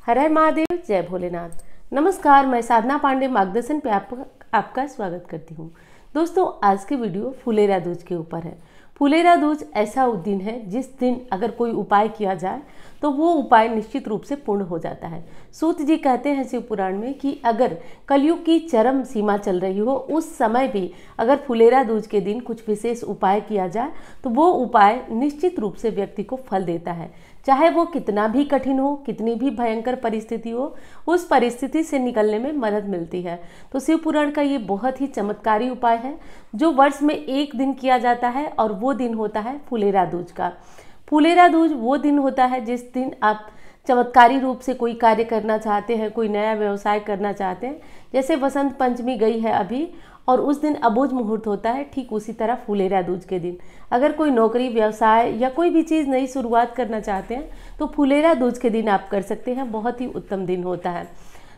हर हर महादेव, जय भोलेनाथ। नमस्कार, मैं साधना पांडे मार्गदर्शन पे आपका स्वागत करती हूँ। दोस्तों, आज की वीडियो फुलेरा दूज के ऊपर है। फुलेरा दूज ऐसा दिन है जिस दिन अगर कोई उपाय किया जाए तो वो उपाय निश्चित रूप से पूर्ण हो जाता है। सूत जी कहते हैं शिव पुराण में कि अगर कलयुग की चरम सीमा चल रही हो उस समय भी अगर फुलेरा दूज के दिन कुछ विशेष उपाय किया जाए तो वो उपाय निश्चित रूप से व्यक्ति को फल देता है। चाहे वो कितना भी कठिन हो, कितनी भी भयंकर परिस्थिति हो, उस परिस्थिति से निकलने में मदद मिलती है। तो शिव पुराण का ये बहुत ही चमत्कारी उपाय है जो वर्ष में एक दिन किया जाता है और वो दिन होता है फुलेरा दूज का। फुलेरा दूज वो दिन होता है जिस दिन आप चमत्कारी रूप से कोई कार्य करना चाहते हैं, कोई नया व्यवसाय करना चाहते हैं। जैसे वसंत पंचमी गई है अभी और उस दिन अबूझ मुहूर्त होता है, ठीक उसी तरह फुलेरा दूज के दिन अगर कोई नौकरी, व्यवसाय या कोई भी चीज़ नई शुरुआत करना चाहते हैं तो फुलेरा दूज के दिन आप कर सकते हैं। बहुत ही उत्तम दिन होता है।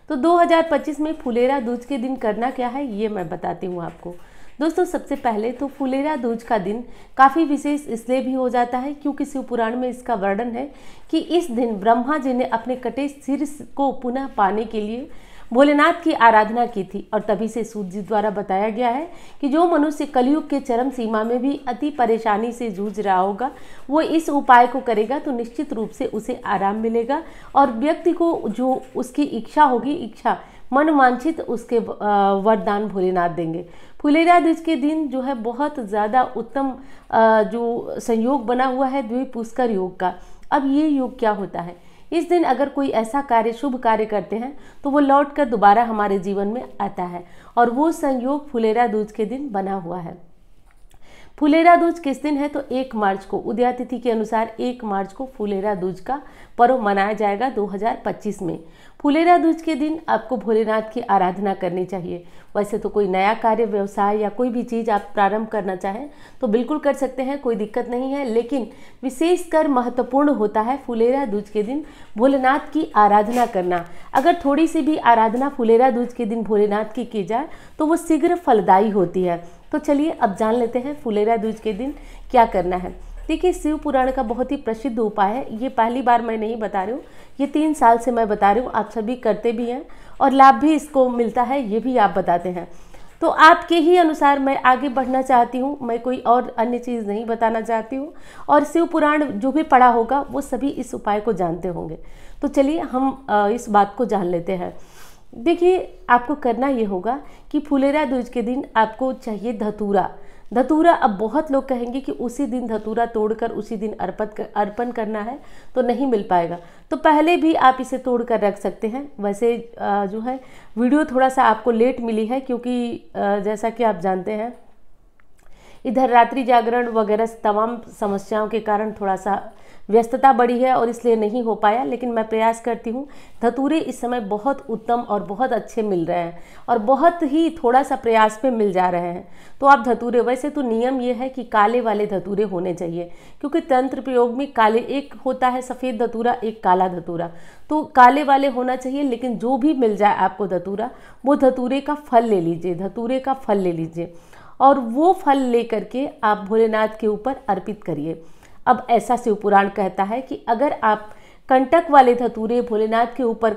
तो 2025 में फुलेरा दूज के दिन करना क्या है ये मैं बताती हूँ आपको। दोस्तों, सबसे पहले तो फुलेरा दूज का दिन काफ़ी विशेष इसलिए भी हो जाता है क्योंकि शिव पुराण में इसका वर्णन है कि इस दिन ब्रह्मा जी ने अपने कटे सिर को पुनः पाने के लिए भोलेनाथ की आराधना की थी। और तभी से सूत जी द्वारा बताया गया है कि जो मनुष्य कलयुग के चरम सीमा में भी अति परेशानी से जूझ रहा होगा वो इस उपाय को करेगा तो निश्चित रूप से उसे आराम मिलेगा और व्यक्ति को जो उसकी इच्छा होगी, इच्छा मनवांछित उसके वरदान भोलेनाथ देंगे। फुलेरा दूज के दिन जो है बहुत ज़्यादा उत्तम जो संयोग बना हुआ है द्विपुष्कर योग का। अब ये योग क्या होता है? इस दिन अगर कोई ऐसा कार्य, शुभ कार्य करते हैं तो वो लौट कर दोबारा हमारे जीवन में आता है और वो संयोग फुलेरा दूज के दिन बना हुआ है। फुलेरा दूज किस दिन है? तो 1 मार्च को, उदया तिथि के अनुसार 1 मार्च को फुलेरा दूज का पर्व मनाया जाएगा 2025 में। फुलेरा दूज के दिन आपको भोलेनाथ की आराधना करनी चाहिए। वैसे तो कोई नया कार्य, व्यवसाय या कोई भी चीज़ आप प्रारंभ करना चाहें तो बिल्कुल कर सकते हैं, कोई दिक्कत नहीं है। लेकिन विशेषकर महत्वपूर्ण होता है फुलेरा दूज के दिन भोलेनाथ की आराधना करना। अगर थोड़ी सी भी आराधना फुलेरा दूज के दिन भोलेनाथ की जाए तो वो शीघ्र फलदायी होती है। तो चलिए अब जान लेते हैं फुलेरा दूज के दिन क्या करना है। देखिए, शिव पुराण का बहुत ही प्रसिद्ध उपाय है। ये पहली बार मैं नहीं बता रही हूँ, ये 3 साल से मैं बता रही हूँ। आप सभी करते भी हैं और लाभ भी इसको मिलता है, ये भी आप बताते हैं। तो आपके ही अनुसार मैं आगे बढ़ना चाहती हूँ, मैं कोई और अन्य चीज़ नहीं बताना चाहती हूँ। और शिव पुराण जो भी पढ़ा होगा वो सभी इस उपाय को जानते होंगे। तो चलिए हम इस बात को जान लेते हैं। देखिए, आपको करना ये होगा कि फुलेरा दूज के दिन आपको चाहिए धतूरा। धतूरा, अब बहुत लोग कहेंगे कि उसी दिन धतूरा तोड़कर उसी दिन अर्पण करना है तो नहीं मिल पाएगा। तो पहले भी आप इसे तोड़ कर रख सकते हैं। वैसे जो है वीडियो थोड़ा सा आपको लेट मिली है क्योंकि जैसा कि आप जानते हैं इधर रात्रि जागरण वगैरह तमाम समस्याओं के कारण थोड़ा सा व्यस्तता बढ़ी है और इसलिए नहीं हो पाया। लेकिन मैं प्रयास करती हूँ। धतूरे इस समय बहुत उत्तम और बहुत अच्छे मिल रहे हैं और बहुत ही थोड़ा सा प्रयास पे मिल जा रहे हैं। तो आप धतूरे, वैसे तो नियम ये है कि काले वाले धतूरे होने चाहिए क्योंकि तंत्र प्रयोग में काले, एक होता है सफ़ेद धतूरा, एक काला धतूरा, तो काले वाले होना चाहिए। लेकिन जो भी मिल जाए आपको धतूरा, वो धतूरे का फल ले लीजिए, धतूरे का फल ले लीजिए और वो फल ले करके आप भोलेनाथ के ऊपर अर्पित करिए। अब ऐसा शिव पुराण कहता है कि अगर आप कंटक वाले धतूरे भोलेनाथ के ऊपर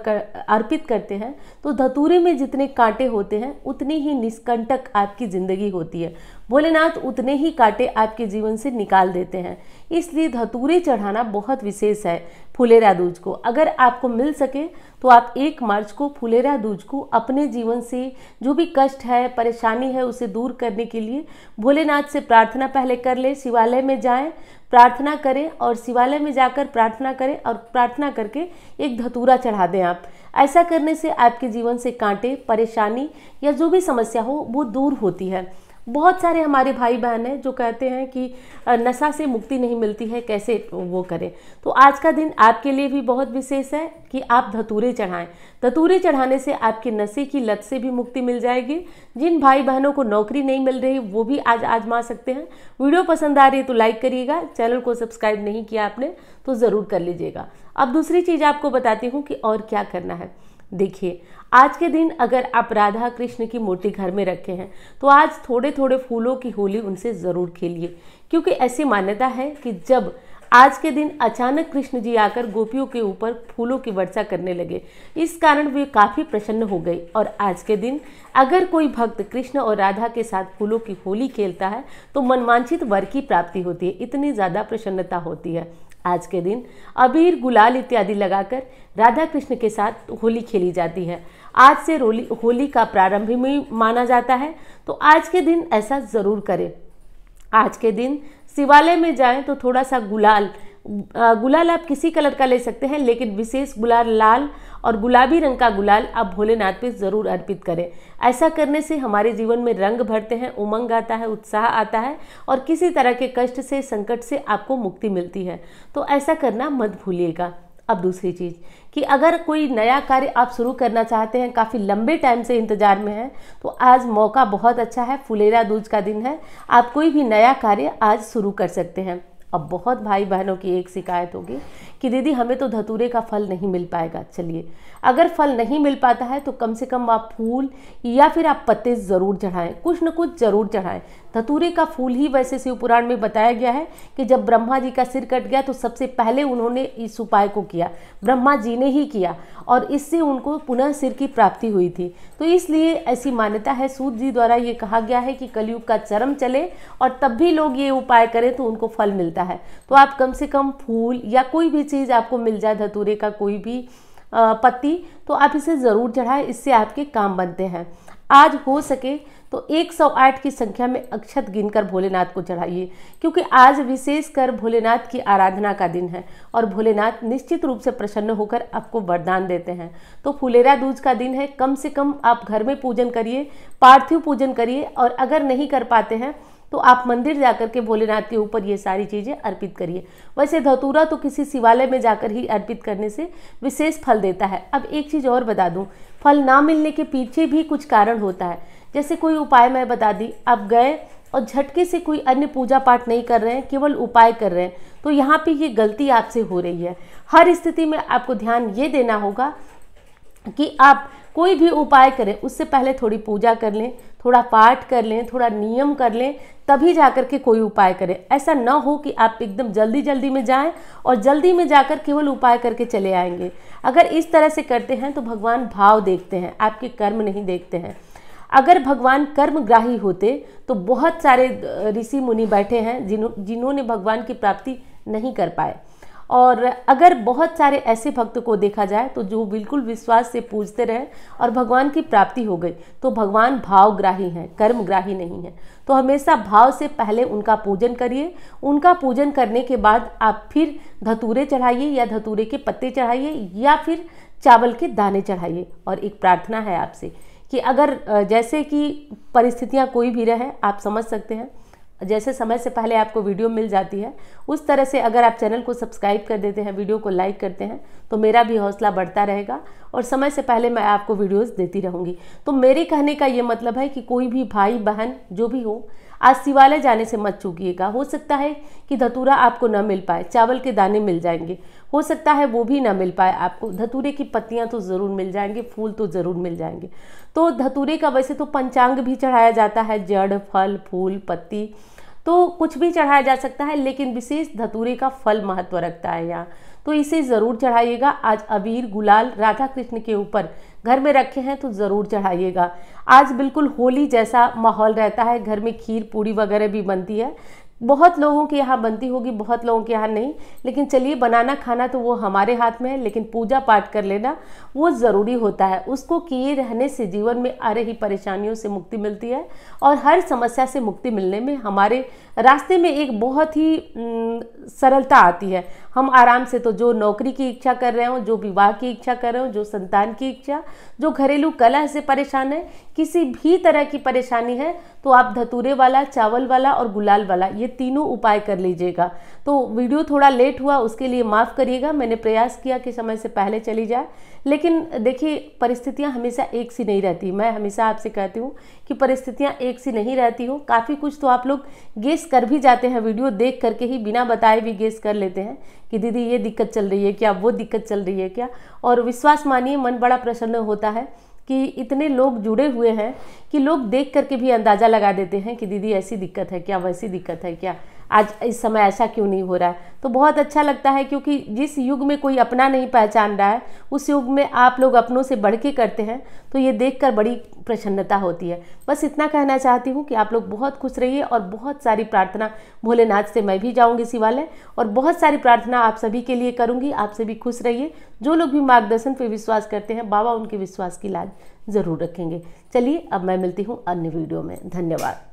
अर्पित करते हैं तो धतूरे में जितने कांटे होते हैं उतनी ही निष्कंटक आपकी ज़िंदगी होती है। भोलेनाथ उतने ही कांटे आपके जीवन से निकाल देते हैं। इसलिए धतूरे चढ़ाना बहुत विशेष है फुलेरा दूज को। अगर आपको मिल सके तो आप 1 मार्च को फुलेरा दूज को अपने जीवन से जो भी कष्ट है, परेशानी है, उसे दूर करने के लिए भोलेनाथ से प्रार्थना पहले कर ले। शिवालय में जाएं, प्रार्थना करें और शिवालय में जाकर प्रार्थना करें और प्रार्थना करके एक धतूरा चढ़ा दें आप। ऐसा करने से आपके जीवन से कांटे, परेशानी या जो भी समस्या हो वो दूर होती है। बहुत सारे हमारे भाई बहन हैं जो कहते हैं कि नशा से मुक्ति नहीं मिलती है, कैसे वो करें। तो आज का दिन आपके लिए भी बहुत विशेष है कि आप धतूरे चढ़ाएं। धतूरे चढ़ाने से आपके नशे की लत से भी मुक्ति मिल जाएगी। जिन भाई बहनों को नौकरी नहीं मिल रही वो भी आज आजमा सकते हैं। वीडियो पसंद आ रही है तो लाइक करिएगा, चैनल को सब्सक्राइब नहीं किया आपने तो ज़रूर कर लीजिएगा। अब दूसरी चीज़ आपको बताती हूँ कि और क्या करना है। देखिए, आज के दिन अगर आप राधा कृष्ण की मूर्ति घर में रखे हैं तो आज थोड़े थोड़े फूलों की होली उनसे ज़रूर खेलिए क्योंकि ऐसी मान्यता है कि जब आज के दिन अचानक कृष्ण जी आकर गोपियों के ऊपर फूलों की वर्षा करने लगे। इस कारण वे काफ़ी प्रसन्न हो गई। और आज के दिन अगर कोई भक्त कृष्ण और राधा के साथ फूलों की होली खेलता है तो मनवांछित वर की प्राप्ति होती है। इतनी ज़्यादा प्रसन्नता होती है। आज के दिन अबीर, गुलाल इत्यादि लगाकर राधा कृष्ण के साथ होली खेली जाती है। आज से होली का प्रारंभ भी माना जाता है। तो आज के दिन ऐसा ज़रूर करें। आज के दिन शिवालय में जाएं तो थोड़ा सा गुलाल आप किसी कलर का ले सकते हैं, लेकिन विशेष गुलाल लाल और गुलाबी रंग का गुलाल आप भोलेनाथ पे ज़रूर अर्पित करें। ऐसा करने से हमारे जीवन में रंग भरते हैं, उमंग आता है, उत्साह आता है और किसी तरह के कष्ट से, संकट से आपको मुक्ति मिलती है। तो ऐसा करना मत भूलिएगा। अब दूसरी चीज़ कि अगर कोई नया कार्य आप शुरू करना चाहते हैं, काफ़ी लंबे टाइम से इंतजार में हैं, तो आज मौका बहुत अच्छा है। फुलेरा दूज का दिन है। आप कोई भी नया कार्य आज शुरू कर सकते हैं। अब बहुत भाई बहनों की एक शिकायत होगी कि दीदी हमें तो धतूरे का फल नहीं मिल पाएगा। चलिए, अगर फल नहीं मिल पाता है तो कम से कम आप फूल या फिर आप पत्ते ज़रूर चढ़ाएं, कुछ न कुछ ज़रूर चढ़ाएं। धतूरे का फूल ही वैसे शिव पुराण में बताया गया है कि जब ब्रह्मा जी का सिर कट गया तो सबसे पहले उन्होंने इस उपाय को किया, ब्रह्मा जी ने ही किया, और इससे उनको पुनः सिर की प्राप्ति हुई थी। तो इसलिए ऐसी मान्यता है, सूत जी द्वारा ये कहा गया है कि कलयुग का चरम चले और तब भी लोग ये उपाय करें तो उनको फल मिलता है। तो आप कम से कम फूल या कोई भी चीज़ आपको मिल जाए, धतूरे का कोई भी पत्ती, तो आप इसे ज़रूर चढ़ाएं। इससे आपके काम बनते हैं। आज हो सके तो 108 की संख्या में अक्षत गिनकर भोलेनाथ को चढ़ाइए, क्योंकि आज विशेषकर भोलेनाथ की आराधना का दिन है और भोलेनाथ निश्चित रूप से प्रसन्न होकर आपको वरदान देते हैं। तो फुलेरा दूज का दिन है, कम से कम आप घर में पूजन करिए, पार्थिव पूजन करिए, और अगर नहीं कर पाते हैं तो आप मंदिर जाकर के भोलेनाथ के ऊपर ये सारी चीज़ें अर्पित करिए। वैसे धतूरा तो किसी शिवालय में जाकर ही अर्पित करने से विशेष फल देता है। अब एक चीज़ और बता दूं, फल ना मिलने के पीछे भी कुछ कारण होता है। जैसे कोई उपाय मैं बता दी, आप गए और झटके से कोई अन्य पूजा पाठ नहीं कर रहे हैं, केवल उपाय कर रहे हैं, तो यहाँ पे ये गलती आपसे हो रही है। हर स्थिति में आपको ध्यान ये देना होगा कि आप कोई भी उपाय करें उससे पहले थोड़ी पूजा कर लें, थोड़ा पाठ कर लें, थोड़ा नियम कर लें, तभी जाकर के कोई उपाय करें। ऐसा ना हो कि आप एकदम जल्दी जल्दी में जाएं और जल्दी में जाकर केवल उपाय करके चले आएंगे। अगर इस तरह से करते हैं तो भगवान भाव देखते हैं, आपके कर्म नहीं देखते हैं। अगर भगवान कर्मग्राही होते तो बहुत सारे ऋषि मुनि बैठे हैं जिन्होंने भगवान की प्राप्ति नहीं कर पाए। और अगर बहुत सारे ऐसे भक्त को देखा जाए तो जो बिल्कुल विश्वास से पूजते रहे और भगवान की प्राप्ति हो गई, तो भगवान भावग्राही हैं, कर्मग्राही नहीं है। तो हमेशा भाव से पहले उनका पूजन करिए। उनका पूजन करने के बाद आप फिर धतूरे चढ़ाइए या धतूरे के पत्ते चढ़ाइए या फिर चावल के दाने चढ़ाइए। और एक प्रार्थना है आपसे कि अगर जैसे कि परिस्थितियाँ कोई भी रहे, आप समझ सकते हैं, जैसे समय से पहले आपको वीडियो मिल जाती है उस तरह से अगर आप चैनल को सब्सक्राइब कर देते हैं, वीडियो को लाइक करते हैं, तो मेरा भी हौसला बढ़ता रहेगा और समय से पहले मैं आपको वीडियोस देती रहूँगी। तो मेरे कहने का ये मतलब है कि कोई भी भाई बहन जो भी हो, आज शिवालय जाने से मत चूकिएगा। हो सकता है कि धतूरा आपको न मिल पाए, चावल के दाने मिल जाएंगे, हो सकता है वो भी ना मिल पाए आपको, धतूरे की पत्तियां तो ज़रूर मिल जाएंगे, फूल तो ज़रूर मिल जाएंगे। तो धतूरे का वैसे तो पंचांग भी चढ़ाया जाता है, जड़, फल, फूल, पत्ती, तो कुछ भी चढ़ाया जा सकता है, लेकिन विशेष धतूरे का फल महत्व रखता है यहाँ, तो इसे ज़रूर चढ़ाइएगा। आज अबीर, गुलाल राधा कृष्ण के ऊपर घर में रखे हैं तो ज़रूर चढ़ाइएगा। आज बिल्कुल होली जैसा माहौल रहता है, घर में खीर पूड़ी वगैरह भी बनती है, बहुत लोगों के यहाँ बनती होगी, बहुत लोगों के यहाँ नहीं, लेकिन चलिए बनाना खाना तो वो हमारे हाथ में है, लेकिन पूजा पाठ कर लेना वो ज़रूरी होता है। उसको किए रहने से जीवन में आ रही परेशानियों से मुक्ति मिलती है और हर समस्या से मुक्ति मिलने में हमारे रास्ते में एक बहुत ही सरलता आती है। हम आराम से, तो जो नौकरी की इच्छा कर रहे हो, जो विवाह की इच्छा कर रहे हो, जो संतान की इच्छा, जो घरेलू कलह से परेशान है, किसी भी तरह की परेशानी है, तो आप धतूरे वाला, चावल वाला और गुलाल वाला ये तीनों उपाय कर लीजिएगा। तो वीडियो थोड़ा लेट हुआ, उसके लिए माफ़ करिएगा। मैंने प्रयास किया कि समय से पहले चली जाए, लेकिन देखिए परिस्थितियां हमेशा एक सी नहीं रहती। मैं हमेशा आपसे कहती हूँ कि परिस्थितियां एक सी नहीं रहती हो। काफ़ी कुछ तो आप लोग गेस कर भी जाते हैं, वीडियो देख करके ही बिना बताए भी गेस कर लेते हैं कि दीदी ये दिक्कत चल रही है क्या, वो दिक्कत चल रही है क्या। और विश्वास मानिए, मन बड़ा प्रसन्न होता है कि इतने लोग जुड़े हुए हैं कि लोग देख करके भी अंदाज़ा लगा देते हैं कि दीदी ऐसी दिक्कत है क्या, वैसी दिक्कत है क्या। आज इस समय ऐसा क्यों नहीं हो रहा है। तो बहुत अच्छा लगता है, क्योंकि जिस युग में कोई अपना नहीं पहचान रहा है उस युग में आप लोग अपनों से बढ़ के करते हैं, तो ये देखकर बड़ी प्रसन्नता होती है। बस इतना कहना चाहती हूँ कि आप लोग बहुत खुश रहिए, और बहुत सारी प्रार्थना भोलेनाथ से मैं भी जाऊँगी शिवालय, और बहुत सारी प्रार्थना आप सभी के लिए करूँगी। आप सभी खुश रहिए। जो लोग भी मार्गदर्शन पे विश्वास करते हैं, बाबा उनके विश्वास की लाज ज़रूर रखेंगे। चलिए अब मैं मिलती हूँ अन्य वीडियो में। धन्यवाद।